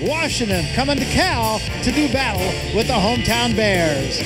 Washington coming to Cal to do battle with the hometown Bears.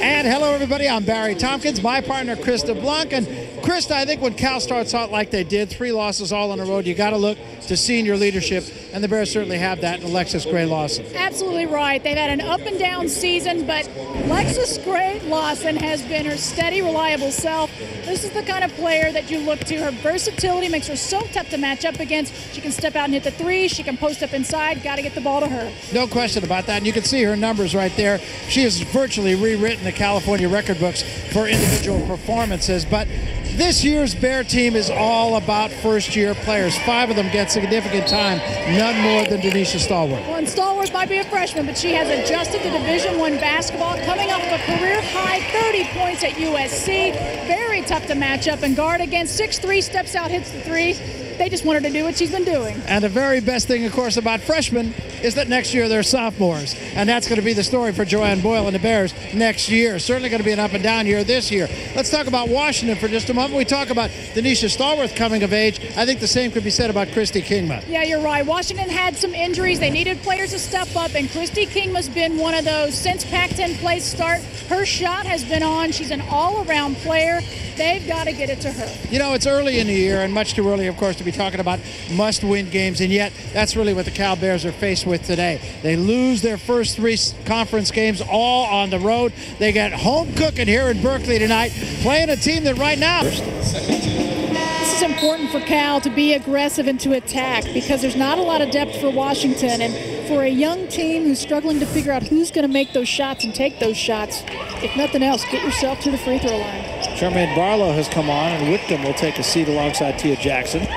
And hello, everybody. I'm Barry Tompkins, my partner, Krista Blunk. And Krista, I think when Cal starts out like they did, 3 losses all on the road, you got to look to senior leadership, and the Bears certainly have that in Alexis Gray-Lawson. Absolutely right. They've had an up-and-down season, but Alexis Gray-Lawson has been her steady, reliable self. This is the kind of player that you look to. Her versatility makes her so tough to match up against. She can step out and hit the 3. She can post up inside. Got to get the ball to her. No question about that, and you can see her numbers right there. She has virtually rewritten the California record books for individual performances, but this year's Bear team is all about first-year players. 5 of them get significant time, none more than Denisha Stallworth. Well, and Stallworth might be a freshman, but she has adjusted to Division I basketball, coming off of a career-high 30 points at USC. Very tough to match up and guard against. 6'3", steps out, hits the 3. They just want her to do what she's been doing. And the very best thing, of course, about freshmen is that next year they're sophomores. And that's going to be the story for Joanne Boyle and the Bears next year. Certainly going to be an up-and-down year this year. Let's talk about Washington for just a moment. We talk about Denisha Stallworth coming of age. I think the same could be said about Christy Kingma. Yeah, you're right. Washington had some injuries. They needed players to step up, and Christy Kingma's been one of those. Since Pac-10 play start, her shot has been on. She's an all-around player. They've got to get it to her. You know, it's early in the year, and much too early, of course, to be talking about must-win games, and yet that's really what the Cal Bears are faced with today. They lose their first 3 conference games all on the road. They get home cooking here in Berkeley tonight, playing a team that right now... This is important for Cal to be aggressive and to attack because there's not a lot of depth for Washington, and for a young team who's struggling to figure out who's going to make those shots and take those shots, if nothing else, get yourself to the free throw line. Charmaine Barlow has come on, and Whitcomb will take a seat alongside Tia Jackson.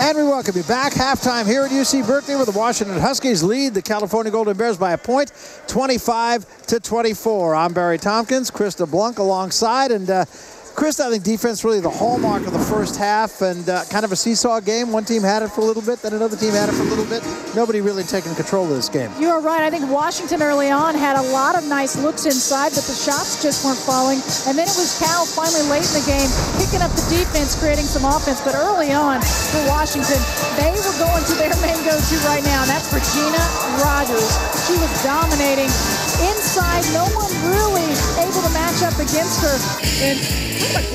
And we welcome you back. Halftime here at UC Berkeley, where the Washington Huskies lead the California Golden Bears by a point, 25-24. I'm Barry Tompkins, Krista Blunk alongside, and Krista, I think defense really the hallmark of the first half, and kind of a seesaw game. One team had it for a little bit, then another team had it for a little bit. Nobody really taking control of this game. You are right. I think Washington early on had a lot of nice looks inside, but the shots just weren't falling. And then it was Cal finally late in the game picking up the defense, creating some offense. But early on for Washington, they were going to their main go-to right now, and that's Regina Rogers. She was dominating inside. No one really able to match up against her. And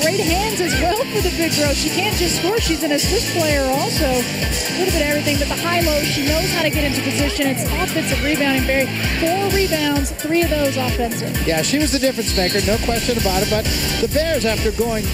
great hands as well for the big girl. She can't just score. She's an assist player also. A little bit of everything, but the high-low, she knows how to get into position. It's offensive rebounding, Barry. 4 rebounds, 3 of those offensive. Yeah, she was the difference maker, no question about it. But the Bears, after going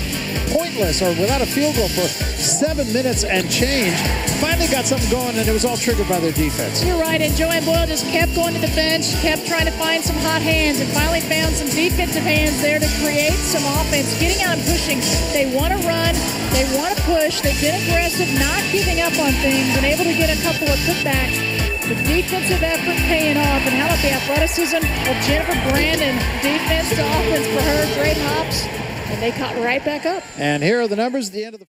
pointless or without a field goal for 7 minutes and change, finally got something going, and it was all triggered by their defense. You're right, and Joanne Boyle just kept going to the bench, kept trying to find some hot hands, and finally found some defensive hands there to create some offense, getting out and pushing. They want to run, they want to push, they've been aggressive, not giving up on things, and able to get a couple of putbacks. The defensive effort paying off, and how about the athleticism of Jennifer Brandon? Defense to offense for her, great hops, and they caught right back up. And here are the numbers at the end of the